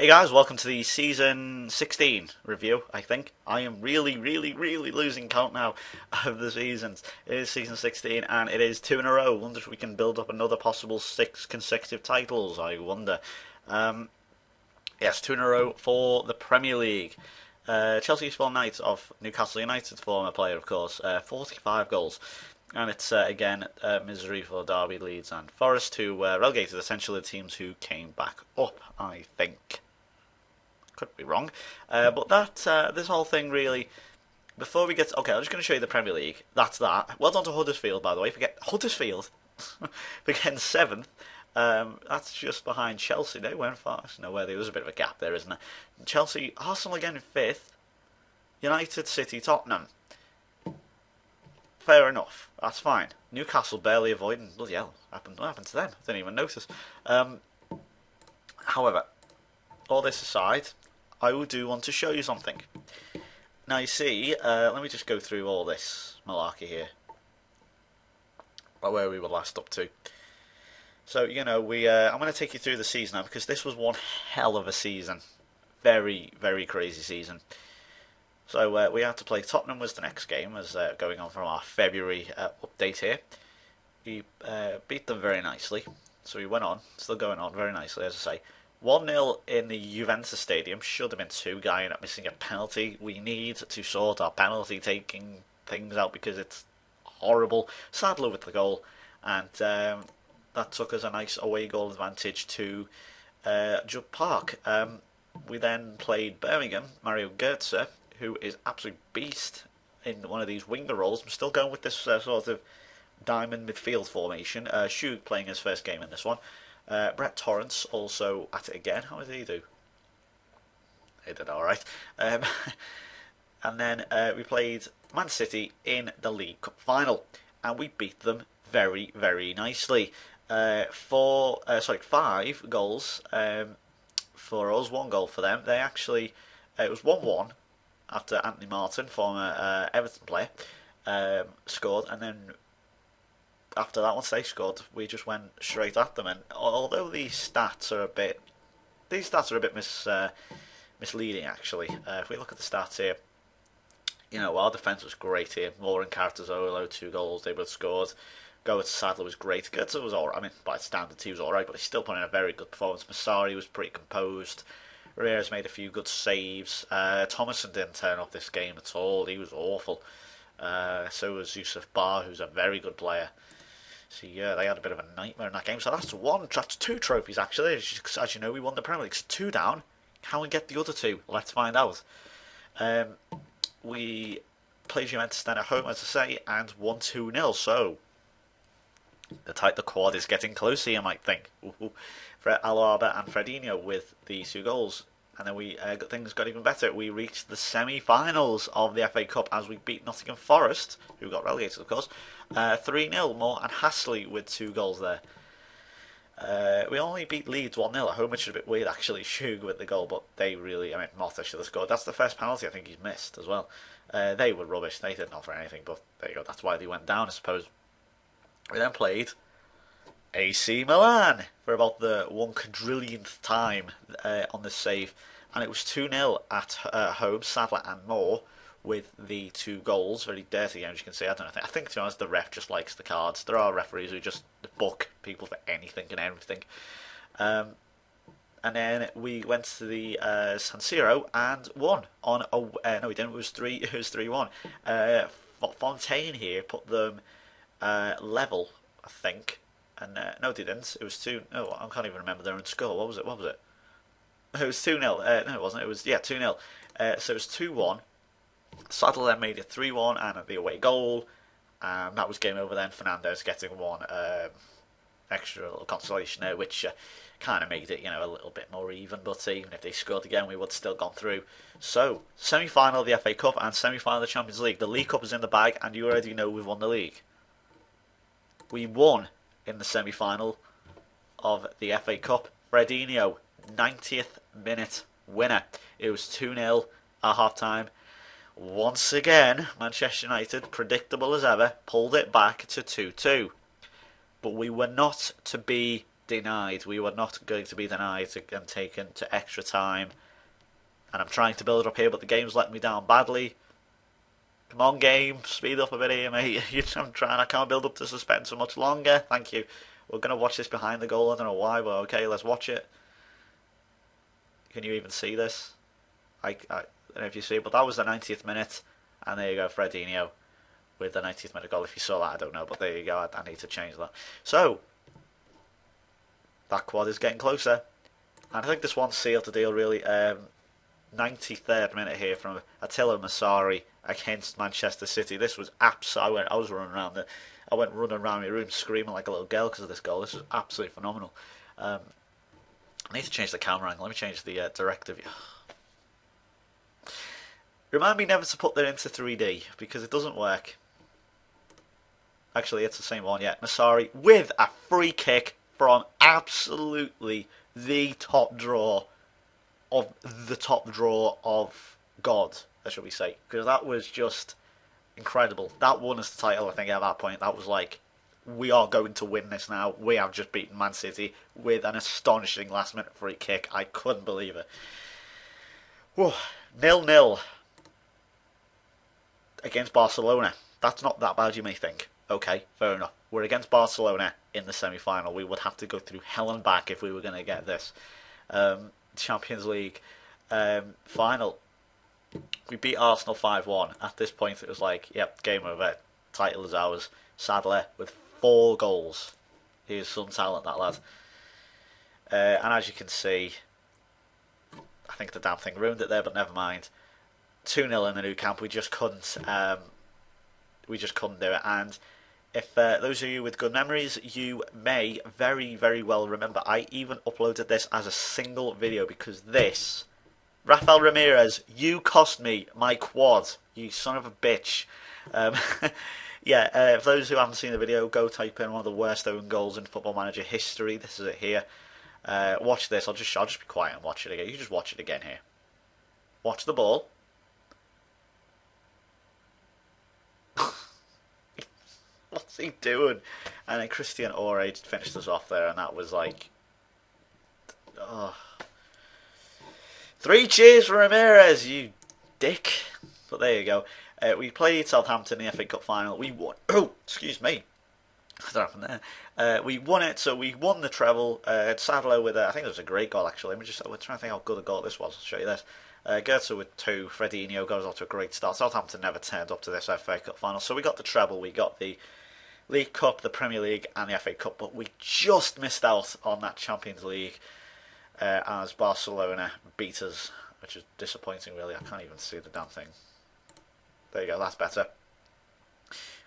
Hey guys, welcome to the season 16 review, I think. I am really losing count now of the seasons. It is season 16 and it is two in a row. Wonder if we can build up another possible 6 consecutive titles, I wonder. Um, yes, two in a row for the Premier League. Chelsea's former knight of Newcastle United's former player, of course, 45 goals. And it's again misery for Derby, Leeds, and Forest, who were relegated, essentially the teams who came back up, I think. Could be wrong, but this whole thing really. Before we get, okay, I'm just going to show you the Premier League. That's that. Well done to Huddersfield, by the way. Forget Huddersfield, we're getting seventh. That's just behind Chelsea. They went fast. No, where there was a bit of a gap there, isn't there? Chelsea, Arsenal again in fifth. United, City, Tottenham. Fair enough. That's fine. Newcastle barely avoiding. Bloody hell! What happened to them? I didn't even notice. However, all this aside, I do want to show you something. Now you see, let me just go through all this malarkey here, where we were last up to. So I'm going to take you through the season now because this was one hell of a season, very crazy season. So we had to play Tottenham was the next game, as going on from our February update here. We beat them very nicely, so we went on, still going on very nicely, as I say. 1-0 in the Juventus Stadium. Should have been 2. Guy ended up missing a penalty. We need to sort our penalty taking things out because it's horrible. Sadler with the goal, and that took us a nice away goal advantage to Judd Park. We then played Birmingham, Mario Götze, who is absolute beast in one of these winger roles. I'm still going with this sort of diamond midfield formation. Shug playing his first game in this one. Brett Torrance also at it again. How did he do? He did alright. And then we played Man City in the League Cup final, and we beat them very nicely. 5 goals for us, 1 goal for them. They actually, it was 1-1 after Anthony Martin, former Everton player, scored, and then after that, once they scored, we just went straight at them. And although these stats are a bit misleading, actually. If we look at the stats here, our defence was great here. Moore and Cartazolo, 2 goals, they both scored. Goetz Sadler was great. Goetz was alright. I mean, by standards, he was alright, but he still put in a very good performance. Massari was pretty composed. Ramirez made a few good saves. Thomason didn't turn up this game at all. He was awful. So was Yusuf Bar, who's a very good player. So yeah, they had a bit of a nightmare in that game. So that's 2 trophies actually. As you know, we won the Premier League. So 2 down. Can we get the other 2? Let's find out. We played Juventus then at home, as I say, and won 2-0. So the quad is getting closer, you might think. Fred Alaba and Fredinho with the 2 goals. And then things got even better. We reached the semi-finals of the FA Cup as we beat Nottingham Forest, who got relegated, of course, 3-0. Moore and Hasley with 2 goals there. We only beat Leeds 1-0 at home, which is a bit weird, actually. Shug with the goal, but they really, Mota should have scored. That's the first penalty I think he's missed as well. They were rubbish. They didn't offer anything, but there you go. That's why they went down, I suppose. We then played AC Milan for about the 1 quadrillionth time on this save, and it was 2-0 at home. Sadler and Moore with the 2 goals. Very dirty game, as you can see. I think to be honest, the ref just likes the cards. There are referees who just book people for anything and everything. And then we went to the San Siro and won on no, we didn't. It was 3-1. Fontaine here put them level, I think. And no, they didn't. It was 2. Oh, I can't even remember their own score. What was it? It was 2-0. No, it wasn't. It was 2-0. So it was 2-1. Sadler then made it 3-1 and the away goal. That was game over then. Fernandez getting 1 extra little consolation there, which kind of made it, a little bit more even. But even if they scored again, we would have still gone through. So semi-final of the FA Cup and semi-final of the Champions League. The League Cup is in the bag, and you already know we've won the league. We won in the semi-final of the FA Cup. Fredinho, 90th minute winner. It was 2-0 at half-time. Once again, Manchester United, predictable as ever, pulled it back to 2-2. But we were not to be denied. We were not going to be denied and taken to extra time. And I'm trying to build up here, but the game's letting me down badly. Come on, game, speed up a bit here, mate. I'm trying. I can't build up to suspense for much longer. Thank you. We're going to watch this behind the goal. I don't know why, but okay, let's watch it. Can you even see this? I don't know if you see it, but that was the 90th minute. And there you go, Fredinho with the 90th minute goal. If you saw that, I don't know, but there you go. I need to change that. So, that quad is getting closer. And I think this one sealed the deal, really. 93rd minute here from Attila Massari against Manchester City. This was absolutely. I was running around I went running around my room screaming like a little girl because of this goal. This was absolutely phenomenal. I need to change the camera angle. Let me change the director view. Remind me never to put that into 3D because it doesn't work. Actually, it's the same one. Yeah, Massari with a free kick from absolutely the top draw of God, shall we say? Because that was just incredible. That won us the title. I think at that point, that was like, we are going to win this now. We have just beaten Man City with an astonishing last-minute free kick. I couldn't believe it. Whew. 0-0 against Barcelona. That's not that bad, you may think. Okay, fair enough. We're against Barcelona in the semi-final. We would have to go through hell and back if we were going to get this. Champions League final. We beat Arsenal 5-1. At this point, it was like, yep, game over. Title is ours. Sadler with 4 goals. He is some talent, that lad. And as you can see, I think the damn thing ruined it there, but never mind. 2-0 in the new camp. We just couldn't. We just couldn't do it. And if those of you with good memories, you may very, very well remember. I even uploaded this as a single video because this, Rafael Ramirez, you cost me my quad, you son of a bitch. Yeah, for those who haven't seen the video, go type in one of the worst own goals in Football Manager history. This is it here. Watch this. I'll just be quiet and watch it again. You just watch it again here. Watch the ball. What's he doing? And then Christian Ore finished us off there, and that was like, oh. 3 cheers for Ramirez, you dick. But there you go. We played Southampton in the FA Cup final. We won. Oh, excuse me. What happened there? We won it, so we won the treble. Sadler with I think it was a great goal actually. We're trying to think how good a goal this was. I'll show you this. Goethe with 2. Fredinho goes off to a great start. Southampton never turned up to this FA Cup final, so we got the treble. We got the League Cup, the Premier League, and the FA Cup, but we just missed out on that Champions League as Barcelona beat us, which is disappointing, really. I can't even see the damn thing. There you go, that's better.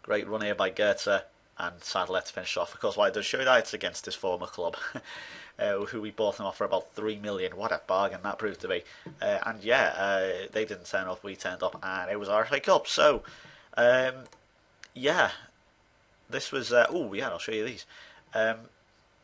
Great run here by Goethe, and Sadler to finish off. Of course, why it does show that it's against his former club, who we bought him off for about 3 million. What a bargain that proved to be. And yeah, they didn't turn up, we turned up, and it was our FA Cup. So, yeah. This was, oh yeah, I'll show you these.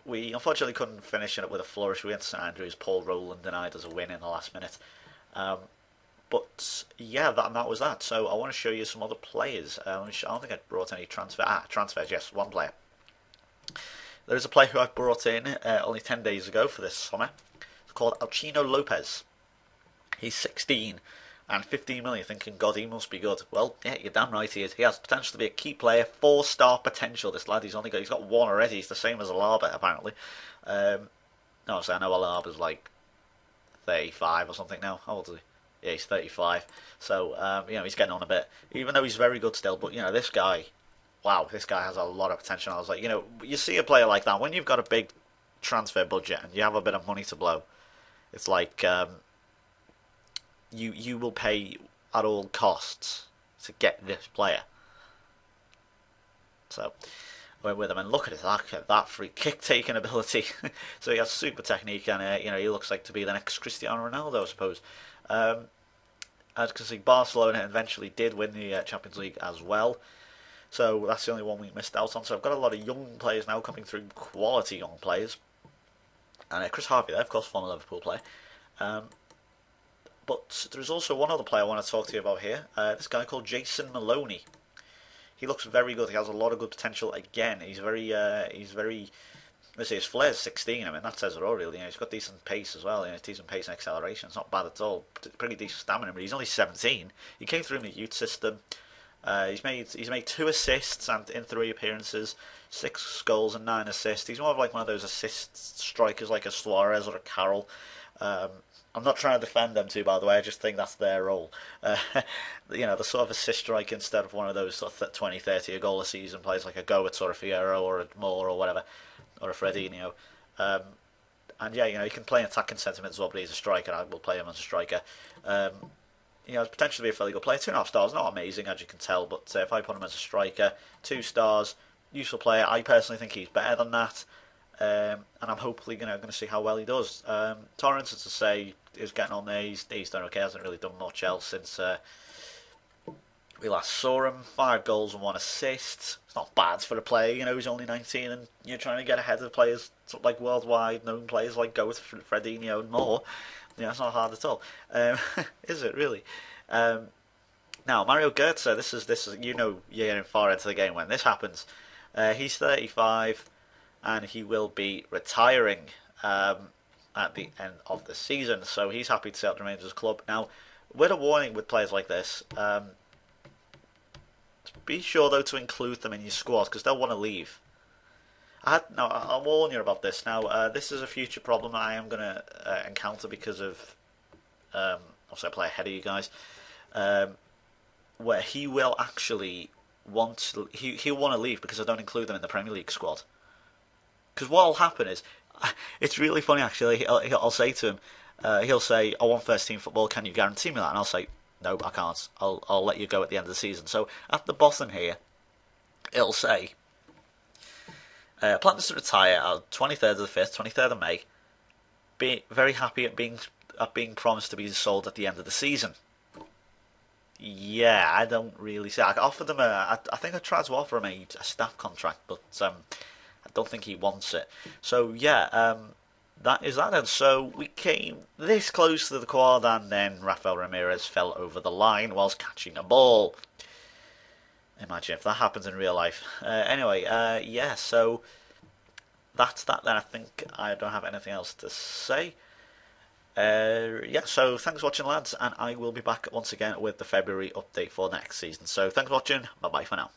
We unfortunately couldn't finish it with a flourish. We went to St Andrews. Paul Rowland denied us a win in the last minute. But yeah, that was that. So I want to show you some other players. I don't think I brought any transfers. Yes, one player. There is a player who I brought in only 10 days ago for this summer. It's called Alcino Lopez. He's 16. And 15 million, thinking, God, he must be good. Well, yeah, you're damn right he is. He has potential to be a key player, 4-star potential. This lad, he's got 1 already. He's the same as Alaba, apparently. No, so I know Alaba's like 35 or something now. How old is he? Yeah, he's 35. So, you know, he's getting on a bit. Even though he's very good still, but, you know, this guy, wow, this guy has a lot of potential. I was like, you know, you see a player like that, when you've got a big transfer budget and you have a bit of money to blow, it's like, you will pay at all costs to get this player. So I went with him, and look at that free kick taking ability. So he has super technique, and you know, he looks like to be the next Cristiano Ronaldo, I suppose. As you can see, Barcelona eventually did win the Champions League as well. So that's the only one we missed out on. So I've got a lot of young players now coming through, quality young players. And Chris Harvey there, of course, former Liverpool player. But there's also one other player I want to talk to you about here. This guy called Jason Maloney. He looks very good. He has a lot of good potential. Again, he's very let's see, his flair's 16. I mean, that says it all, really. He's got decent pace as well. Decent pace and acceleration. It's not bad at all. Pretty decent stamina, but he's only 17. He came through in the youth system. He's made 2 assists and in 3 appearances, 6 goals and 9 assists. He's more of like one of those assist strikers, like a Suarez or a Carroll. I'm not trying to defend them too, by the way. I just think that's their role. The sort of assist strike instead of one of those sort of 20, 30 a goal a season players like a Goetz or a Fierro or a Moore or whatever, or a Fredinho. And yeah, he can play in attacking sentiment as well, but he's a striker. I will play him as a striker. Potentially be a fairly good player. 2.5 stars, not amazing as you can tell, but if I put him as a striker, 2 stars, useful player. I personally think he's better than that, and I'm hopefully going to see how well he does. Torrance, as I say, is getting on there. He's done okay. Hasn't really done much else since we last saw him. 5 goals and 1 assist. It's not bad for a player. He's only 19, and you're trying to get ahead of players like worldwide known players like Goetz, Fredinho, and more. It's not hard at all, is it really? Now Mario Götze, this is you're getting far into the game when this happens. He's 35, and he will be retiring at the end of the season. So he's happy to stay at the Rangers club. Now, with a warning with players like this, be sure though to include them in your squad because they'll want to leave. I'll warn you about this. Now, this is a future problem I am going to encounter because of, obviously I play ahead of you guys, where he will actually he'll want to leave because I don't include them in the Premier League squad. Because what will happen is, it's really funny actually, I'll say to him, he'll say, I want first team football, can you guarantee me that? And I'll say, no, I can't. I'll let you go at the end of the season. So at the bottom here, it'll say, plans to retire on 23rd of the 5th, 23rd of May. Be very happy at being promised to be sold at the end of the season. Yeah, I don't really see. I offered him I think I tried to offer him a staff contract, but I don't think he wants it. So yeah, that is that then. So we came this close to the quad, and then Rafael Ramirez fell over the line whilst catching a ball. Imagine if that happens in real life. Anyway, yeah, so that's that then. I think I don't have anything else to say. Yeah, so thanks for watching, lads, and I will be back once again with the February update for next season. So thanks for watching. Bye bye for now.